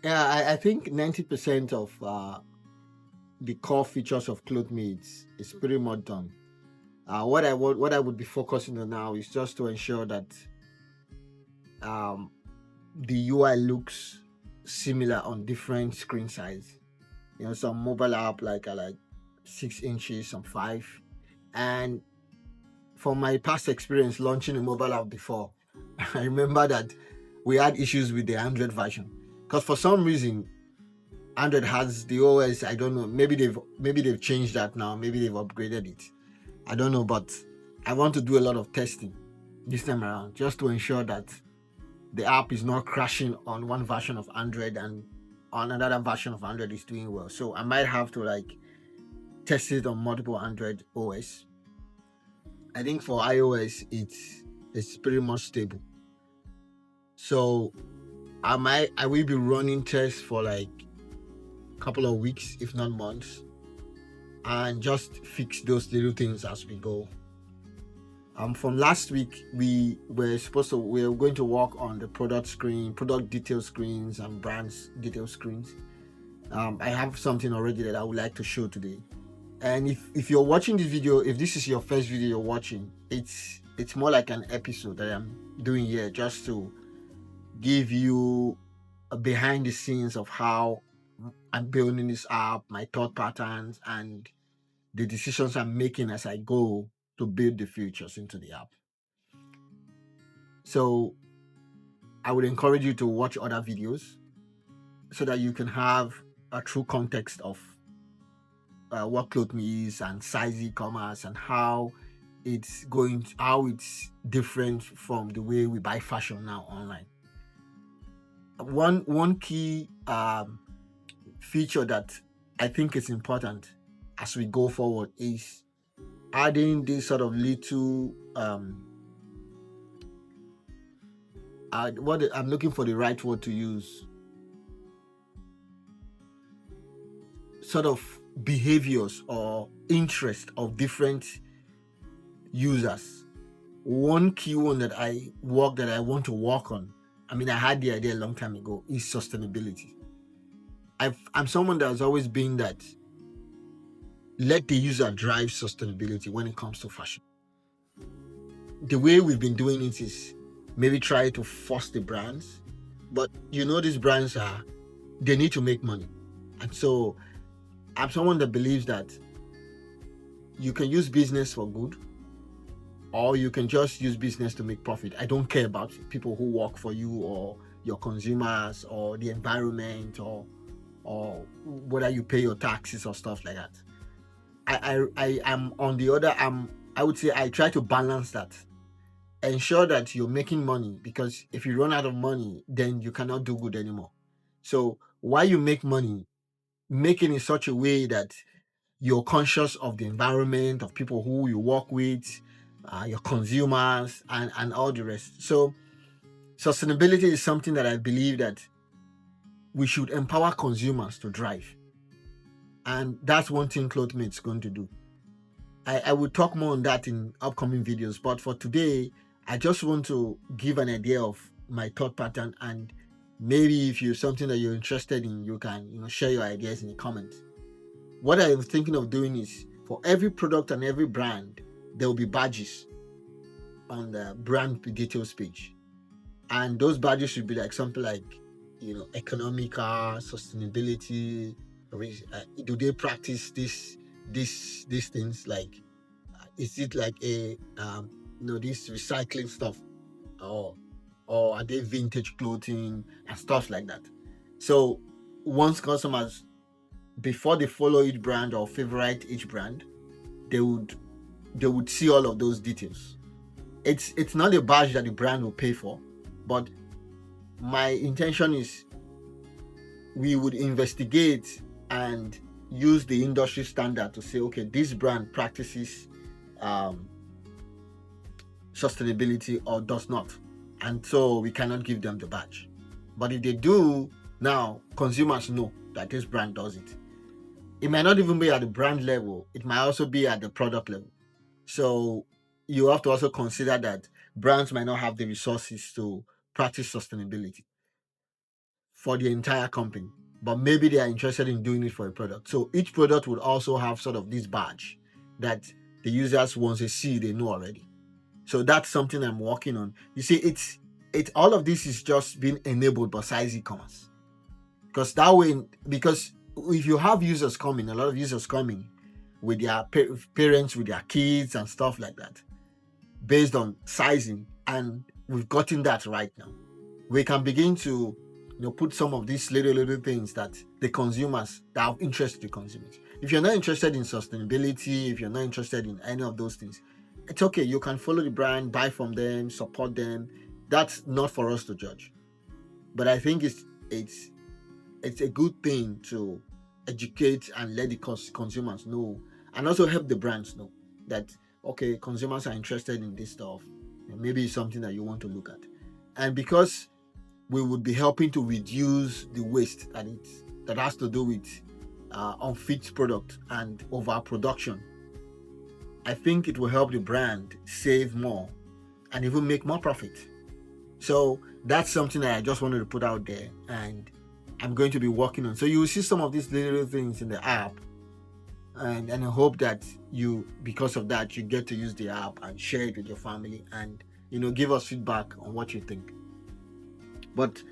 Yeah, I think 90% of the core features of ClothMe is pretty much done. What I would be focusing on now is just to ensure that um, the UI looks similar on different screen size. Some mobile app like 6 inches, some 5. And from my past experience launching a mobile app before, I remember that we had issues with the Android version because for some reason Android has the OS. I don't know. Maybe they've changed that now. Maybe they've upgraded it. I don't know, but I want to do a lot of testing this time around just to ensure that the app is not crashing on one version of Android and on another version of Android is doing well. So I might have to test it on multiple Android OS. I think for iOS it's pretty much stable. So I will be running tests for like a couple of weeks, if not months, and just fix those little things as we go. From last week, we were going to work on the product detail screens, and brands detail screens. I have something already that I would like to show today. And if you're watching this video, if this is your first video you're watching, it's more like an episode that I'm doing here just to give you a behind the scenes of how I'm building this app, my thought patterns, and the decisions I'm making as I go to build the features into the app. So I would encourage you to watch other videos so that you can have a true context of what ClothMe is and size e-commerce and how it's different from the way we buy fashion now online. One key feature that I think is important as we go forward is adding this sort of little what I'm looking for the right word to use, sort of behaviors or interest of different users. One key one that I want to work on, I mean I had the idea a long time ago, is sustainability. I'm someone that has always been that let the user drive sustainability when it comes to fashion. The way we've been doing it is maybe try to force the brands, but these brands they need to make money. And so I'm someone that believes that you can use business for good or you can just use business to make profit. I don't care about people who work for you or your consumers or the environment or whether you pay your taxes or stuff like that. I am on the other I would say I try to balance that. Ensure that you're making money, because if you run out of money, then you cannot do good anymore. So while you make money, make it in such a way that you're conscious of the environment, of people who you work with, your consumers, and all the rest. So sustainability is something that I believe that we should empower consumers to drive. And that's one thing ClothMate is going to do. I will talk more on that in upcoming videos, but for today, I just want to give an idea of my thought pattern, and maybe if you're something that you're interested in, you can share your ideas in the comments. What I'm thinking of doing is for every product and every brand, there will be badges on the brand details page, and those badges should be like something like economical sustainability. Do they practice these things, like is it like a this recycling stuff, or are they vintage clothing and stuff like that. So once customers, before they follow each brand or favorite each brand, they would see all of those details. It's not a badge that the brand will pay for, but my intention is we would investigate and use the industry standard to say, okay, this brand practices um, sustainability or does not, and so we cannot give them the badge. But if they do, now consumers know that this brand does it. It might not even be at the brand level, it might also be at the product level. So you have to also consider that brands might not have the resources to practice sustainability. for the entire company, but maybe they are interested in doing it for a product. So each product would also have sort of this badge that the users, once they see, they know already. So that's something I'm working on. You see, it's all of this is just being enabled by size e-commerce. Because that way, because if you have users coming, a lot of users coming with their parents, with their kids and stuff like that, based on sizing, and we've gotten that right now, we can begin to put some of these little things that the consumers, that are interested to consumers. If you're not interested in sustainability, if you're not interested in any of those things, it's okay. You can follow the brand, buy from them, support them. That's not for us to judge. But I think it's a good thing to educate and let the consumers know, and also help the brands know that, okay, consumers are interested in this stuff. Maybe it's something that you want to look at. And because we would be helping to reduce the waste that has to do with unfit product and overproduction, I think it will help the brand save more and even make more profit. So that's something that I just wanted to put out there, and I'm going to be working on. So you will see some of these little things in the app, and I hope that because of that, you get to use the app and share it with your family, and give us feedback on what you think. But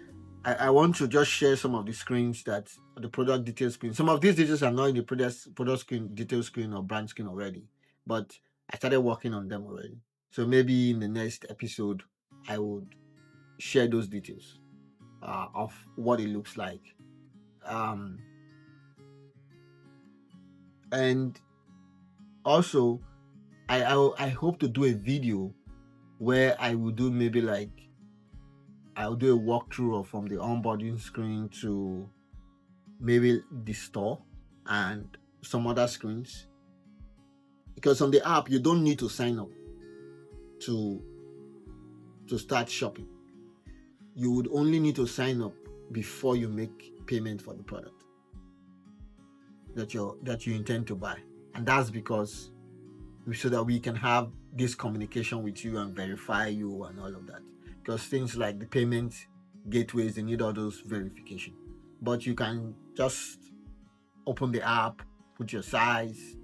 I want to just share some of the screens, that the product detail screen. Some of these details are not in the product screen, detail screen, or brand screen already, but I started working on them already. So maybe in the next episode, I would share those details of what it looks like. And also, I hope to do a video where I will do maybe like I'll do a walkthrough from the onboarding screen to maybe the store and some other screens. Because on the app, you don't need to sign up to start shopping. You would only need to sign up before you make payment for the product that you intend to buy. And that's because so that we can have this communication with you and verify you and all of that. Because things like the payment gateways, they need all those verification. But you can just open the app, put your size,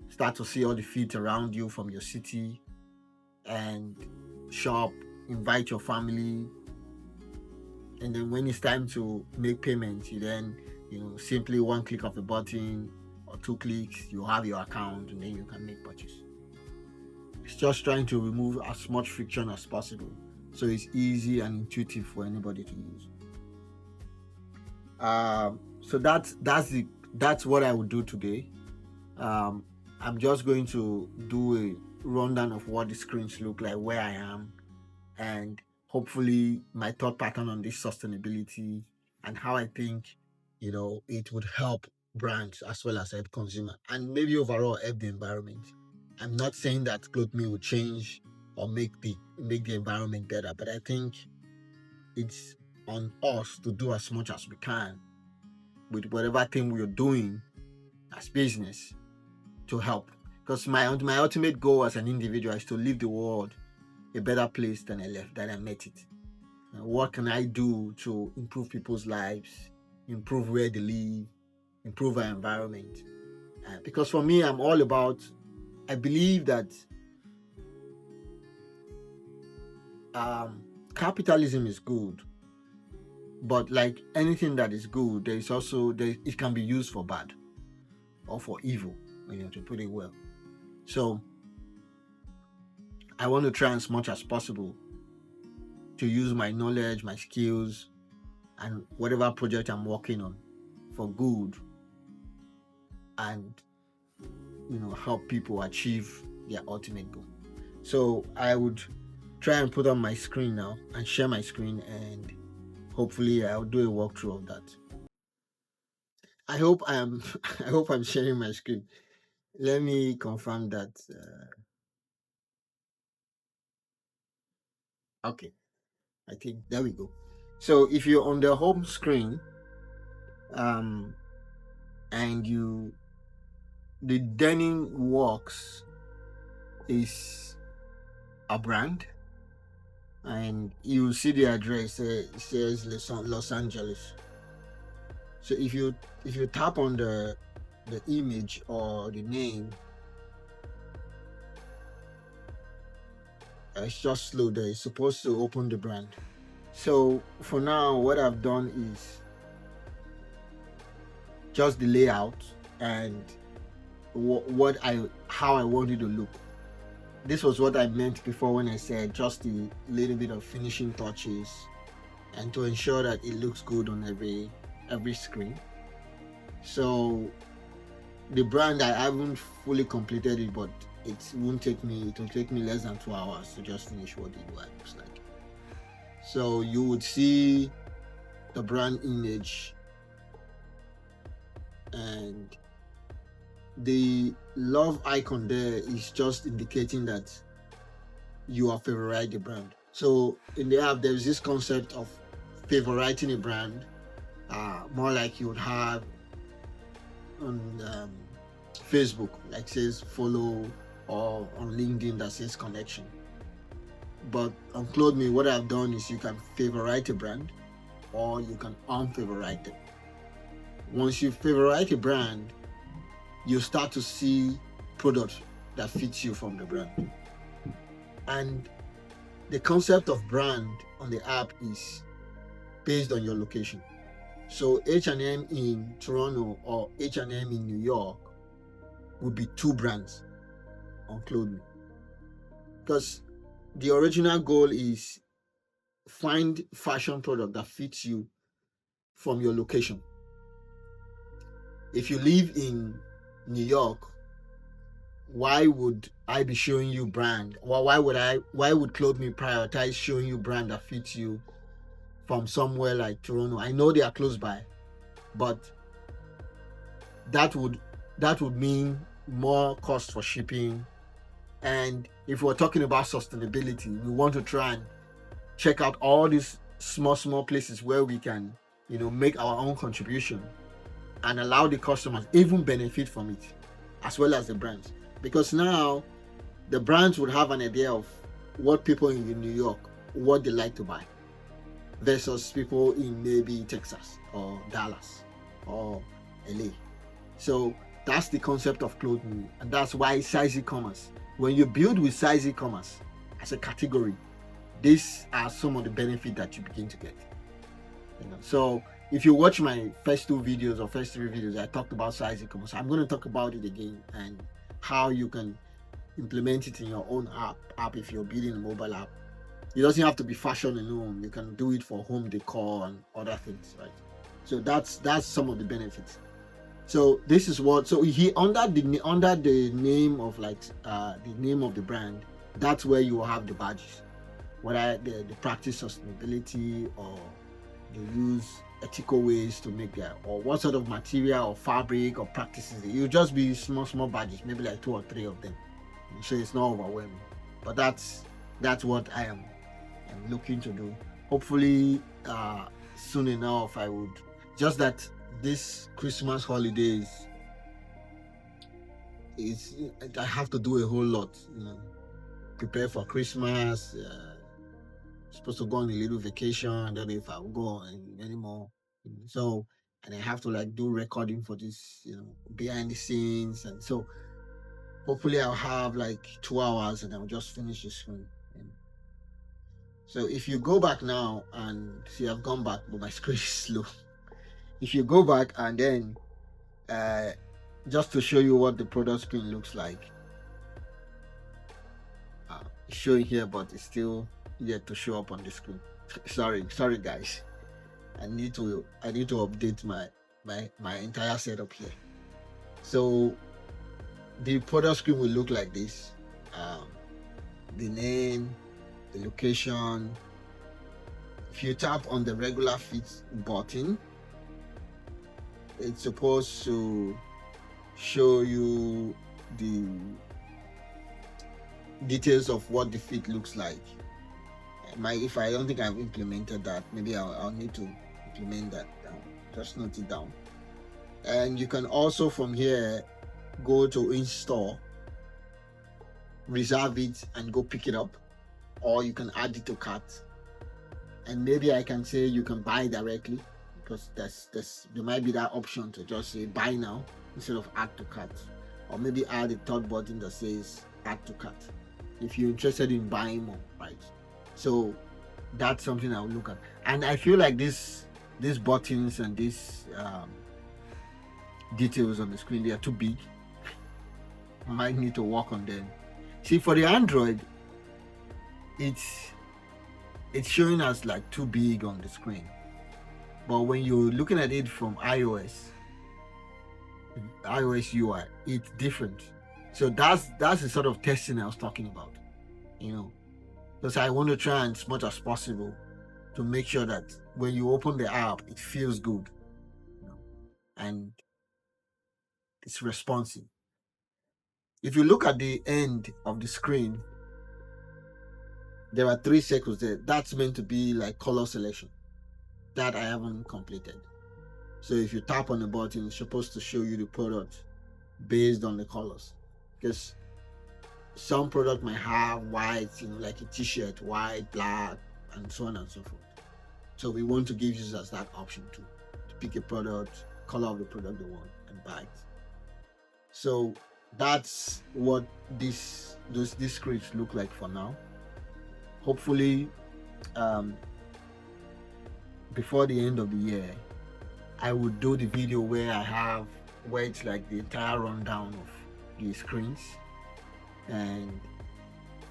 start to see all the feet around you from your city, and shop, invite your family. And then when it's time to make payments, you then simply one click of a button or 2 clicks, you have your account, and then you can make purchase. It's just trying to remove as much friction as possible, so it's easy and intuitive for anybody to use. So that's what I would do today. I'm just going to do a rundown of what the screens look like, where I am, and hopefully my thought pattern on this sustainability and how I think it would help brands as well as help consumer, and maybe overall help the environment. I'm not saying that ClothME will change or make the environment better, but I think it's on us to do as much as we can with whatever thing we're doing as business to help. Because my ultimate goal as an individual is to leave the world a better place than I met it. And what can I do to improve people's lives, improve where they live, improve our environment? Because for me, I believe that capitalism is good, but like anything that is good, it can be used for bad or for evil, to put it well. So I want to try as much as possible to use my knowledge, my skills, and whatever project I'm working on for good, and help people achieve their ultimate goal. So I would try and put on my screen now and share my screen, and hopefully I'll do a walkthrough of that. I hope I'm sharing my screen. Let me confirm that. Okay, I think there we go. So if you're on the home screen, and the Denim Works is a brand, and you see the address. It says Los Angeles. So if you tap on the image or the name, it's just slow there. It's supposed to open the brand. So for now, what I've done is just the layout and how I want it to look. This was what I meant before when I said just a little bit of finishing touches and to ensure that it looks good on every screen. So the brand, I haven't fully completed it, but it will take me less than 2 hours to just finish what the UI looks like. So you would see the brand image and the love icon there is just indicating that you are favoriting the brand. So in the app, there's this concept of favoriting a brand, more like you would have on Facebook, like says follow, or on LinkedIn that says connection. But on ClothME, what I've done is you can favorite a brand or you can unfavorite it. Once you favorite a brand, you start to see products that fit you from the brand. And the concept of brand on the app is based on your location. So H&M in Toronto or H&M in New York would be two brands on ClothME. Because the original goal is find fashion product that fits you from your location. If you live in New York, why would I be showing you brand? Well, why would ClothME prioritize showing you brand that fits you from somewhere like Toronto? I know they are close by, but that would mean more cost for shipping. And if we're talking about sustainability, we want to try and check out all these small places where we can, make our own contribution and allow the customers even benefit from it, as well as the brands. Because now the brands would have an idea of what people in New York, what they like to buy, versus people in maybe Texas or Dallas or LA. So that's the concept of ClothME, and that's why size e-commerce. When you build with size e-commerce as a category, these are some of the benefits that you begin to get. So if you watch my first 2 videos or first 3 videos, I talked about size e-commerce. I'm going to talk about it again and how you can implement it in your own app if you're building a mobile app. It doesn't have to be fashion alone. You can do it for home decor and other things, right? So that's some of the benefits. So this is what. So he under the name of the name of the brand. That's where you will have the badges, whether they practice sustainability or they use ethical ways to make that, or what sort of material or fabric or practices. It'll just be small badges, maybe like 2 or 3 of them. So it's not overwhelming. But that's what I am looking to do. Hopefully, soon enough, I would. Just that this Christmas holidays I have to do a whole lot. Prepare for Christmas. Supposed to go on a little vacation. I don't know if I will go anymore. So, and I have to do recording for this, behind the scenes, and so hopefully I'll have 2 hours and I'll just finish the screen. So if you go back now and see, I've gone back, but my screen is slow. If you go back and then just to show you what the product screen looks like, it's showing here, but it's still yet to show up on the screen. sorry guys. I need to update my entire setup here. So the product screen will look like this. The name, the location. If you tap on the regular fit button, it's supposed to show you the details of what the fit looks like. If I don't think I've implemented that, maybe I'll need to implement that down. Just note it down. And you can also from here go to install, reserve it, and go pick it up. or you can add it to cart. And maybe I can say you can buy directly, because there might be that option to just say buy now instead of add to cart, or maybe add a third button that says add to cart if you're interested in buying more, right? So that's something I'll look at. And I feel like these buttons and these details on the screen, they are too big. I might need to work on them. See, for the Android, it's showing us like too big on the screen, but when you're looking at it from iOS UI, it's different. So that's the sort of testing I was talking about, because I want to try as much as possible to make sure that when you open the app, it feels good, and it's responsive. If you look at the end of the screen, there are 3 circles there. That's meant to be like color selection. That I haven't completed. So if you tap on the button, it's supposed to show you the product based on the colors. Because some product might have white, like a t-shirt, white, black, and so on and so forth. So we want to give users that option too, to pick a product, color of the product they want, and buy it. So that's what these scripts look like for now. Hopefully, before the end of the year, I would do the video where it's like the entire rundown of the screens and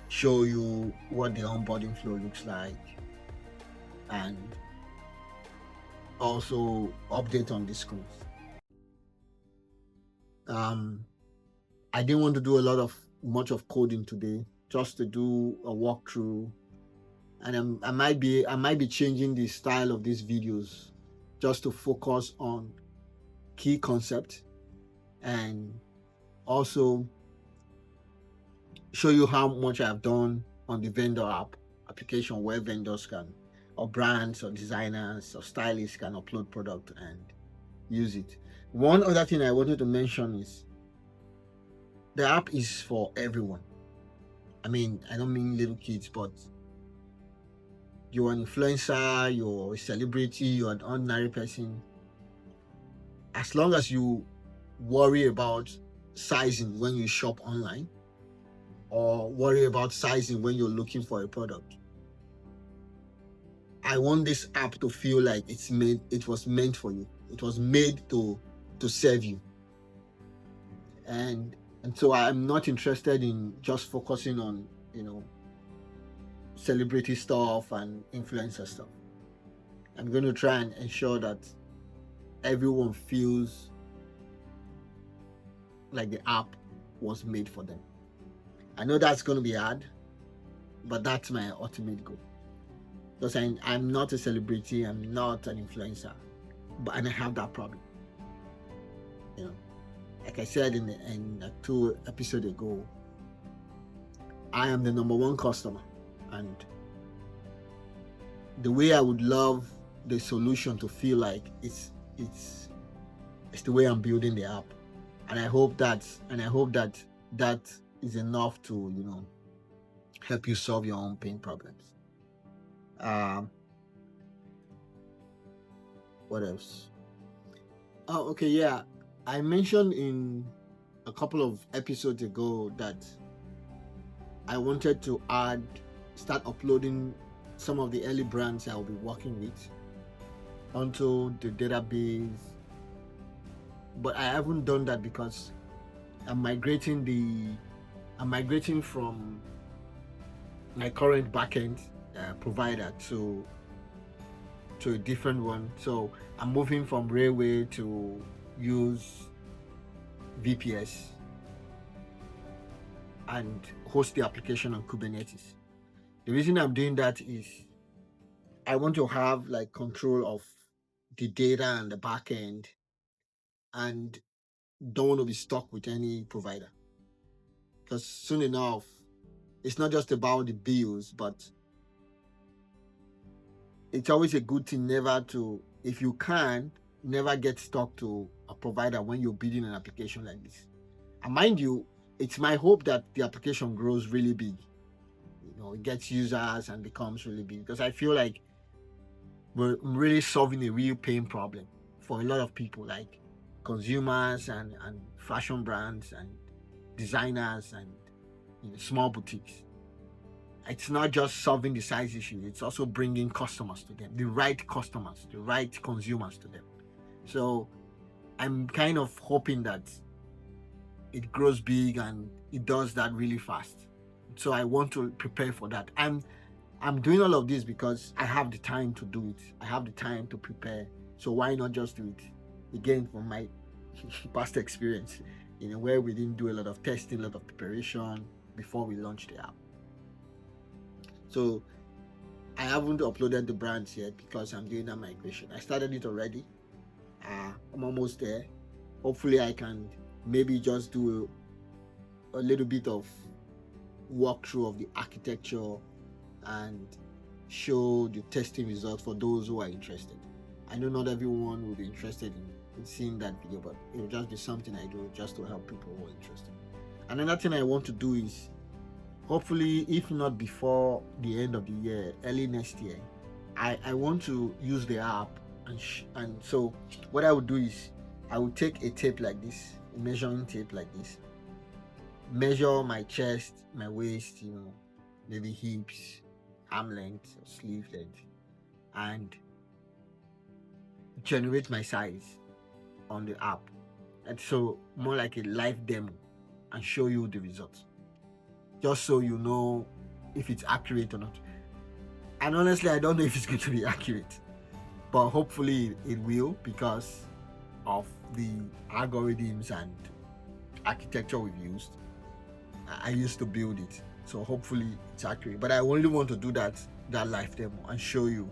show you what the onboarding flow looks like, and also update on the screens. I didn't want to do much of coding today, just to do a walkthrough, and I might be changing the style of these videos just to focus on key concepts and also show you how much I've done on the vendor application, where vendors or brands or designers or stylists can upload product and use it. One other thing I wanted to mention is the app is for everyone. I mean, I don't mean little kids, but you're an influencer, you're a celebrity, you're an ordinary person. As long as you worry about sizing when you shop online, or worry about sizing when you're looking for a product, I want this app to feel like it was meant for you. It was made to serve you. And so I'm not interested in just focusing on, celebrity stuff and influencer stuff. I'm going to try and ensure that everyone feels like the app was made for them. I know that's going to be hard, but that's my ultimate goal. Because I'm not a celebrity, I'm not an influencer, and I have that problem. Like I said in 2 episodes ago, I am the number 1 customer, and the way I would love the solution to feel like it's the way I'm building the app, and I hope that is enough to help you solve your own pain problems. What else? Oh, okay, yeah. I mentioned in a couple of episodes ago that I wanted to start uploading some of the early brands I will be working with onto the database, but I haven't done that because I'm migrating from my current backend provider to a different one. So I'm moving from Railway to use VPS and host the application on Kubernetes. The reason I'm doing that is I want to have like control of the data and the backend, and don't want to be stuck with any provider, because soon enough it's not just about the bills, but it's always a good thing if you can, never get stuck to a provider when you're building an application like this. And mind you, it's my hope that the application grows really big, it gets users and becomes really big, because I feel like we're really solving a real pain problem for a lot of people, like consumers and fashion brands and designers and small boutiques. It's not just solving the size issue, it's also bringing customers to them, the right customers, the right consumers to them. So I'm kind of hoping that it grows big and it does that really fast. So I want to prepare for that. I'm doing all of this because I have the time to do it. I have the time to prepare. So why not just do it? Again, from my past experience, where we didn't do a lot of testing, a lot of preparation before we launched the app. So I haven't uploaded the brands yet because I'm doing that migration. I started it already. I'm almost there. Hopefully I can maybe just do a little bit of walkthrough of the architecture and show the testing results for those who are interested. I know not everyone will be interested in seeing that video, but it will just be something I do just to help people who are interested. Another thing I want to do is, hopefully, if not before the end of the year, early next year, I want to use the app, and so what I would do is I would take a tape like this, a measuring tape like this, measure my chest, my waist, maybe hips, arm length, or sleeve length, and generate my size on the app. And so more like a live demo, and show you the results, just so you know if it's accurate or not. And honestly, I don't know if it's going to be accurate, but hopefully it will, because of the algorithms and architecture we've used. I used to build it, so hopefully it's accurate. But I only want to do that live demo and show you,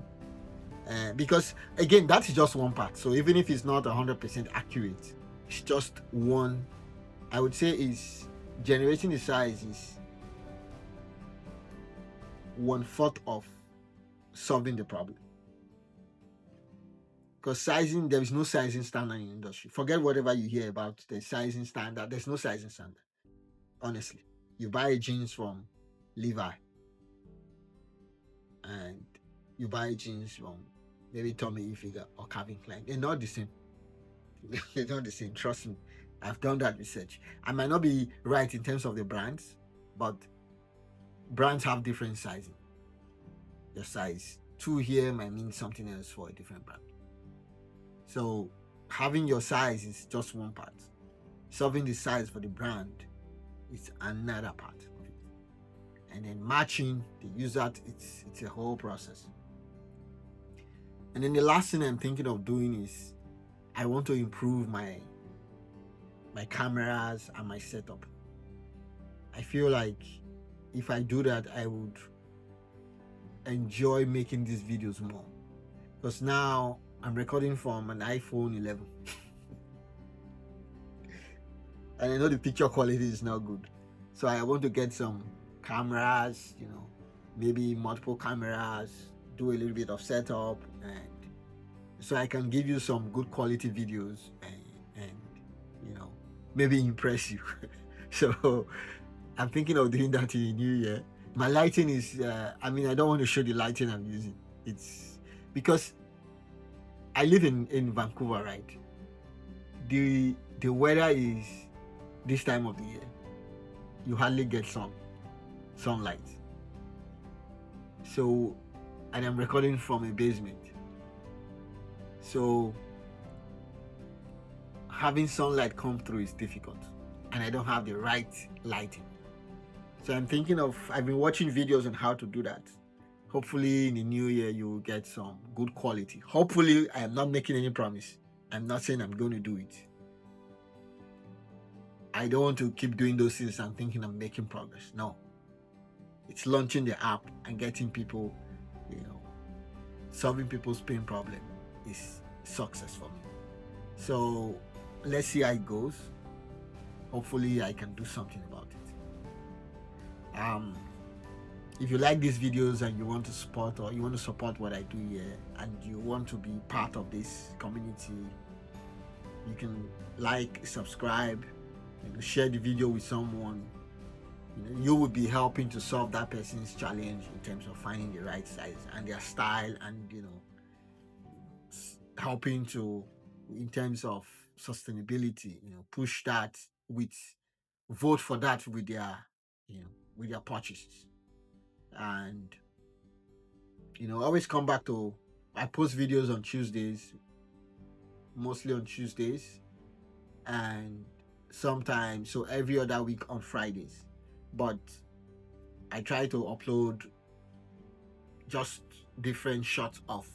because again, that is just one part. So even if it's not 100% accurate, it's just one. I would say is generating the size is 1/4 of solving the problem. Because sizing, there is no sizing standard in the industry. Forget whatever you hear about the sizing standard. There's no sizing standard. Honestly, you buy jeans from Levi, and you buy jeans from maybe Tommy Hilfiger or Calvin Klein. They're not the same. They're not the same. Trust me, I've done that research. I might not be right in terms of the brands, but brands have different sizing. Your size 2 here might mean something else for a different brand. So having your size is just one part. Solving the size for the brand is another part of it. And then matching the user, it's a whole process. And then the last thing I'm thinking of doing is I want to improve my cameras and my setup. I feel like if I do that, I would enjoy making these videos more, because now I'm recording from an iPhone 11 and I know the picture quality is not good, so I want to get some cameras, maybe multiple cameras, do a little bit of setup, and so I can give you some good quality videos and maybe impress you. So I'm thinking of doing that in the new year. My lighting is, I don't want to show the lighting I'm using. It's because I live in Vancouver, right? The weather is, this time of the year, you hardly get sunlight. So, and I'm recording from a basement. So, having sunlight come through is difficult, and I don't have the right lighting. So I'm thinking of, I've been watching videos on how to do that. Hopefully in the new year you will get some good quality. Hopefully, I am not making any promise. I'm not saying I'm going to do it. I don't want to keep doing those things and thinking I'm making progress. No. It's launching the app and getting people, solving people's pain problem is success for me. So let's see how it goes. Hopefully I can do something about it. If you like these videos and you want to support what I do here, and you want to be part of this community, you can like, subscribe, share the video with someone, you will be helping to solve that person's challenge in terms of finding the right size and their style, and helping to, in terms of sustainability, push that with, vote for that with their, with their purchases. And always come back to, I post videos on Tuesdays, mostly on Tuesdays, and sometimes, so every other week on Fridays. But I try to upload just different shots of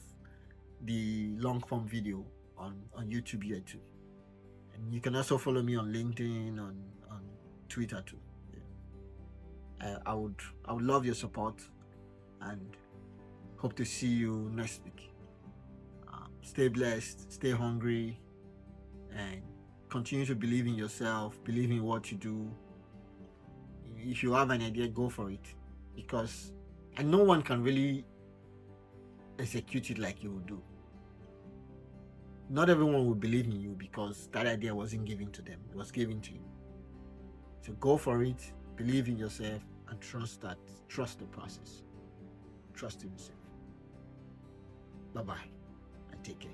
the long form video on YouTube here too. And you can also follow me on LinkedIn, on Twitter too. I would love your support, and hope to see you next week. Stay blessed, stay hungry, and continue to believe in yourself, believe in what you do. If you have an idea, go for it, because and no one can really execute it like you will do. Not everyone will believe in you because that idea wasn't given to them, it was given to you. So go for it, believe in yourself, and trust the process. Trust in yourself. Bye-bye, and take care.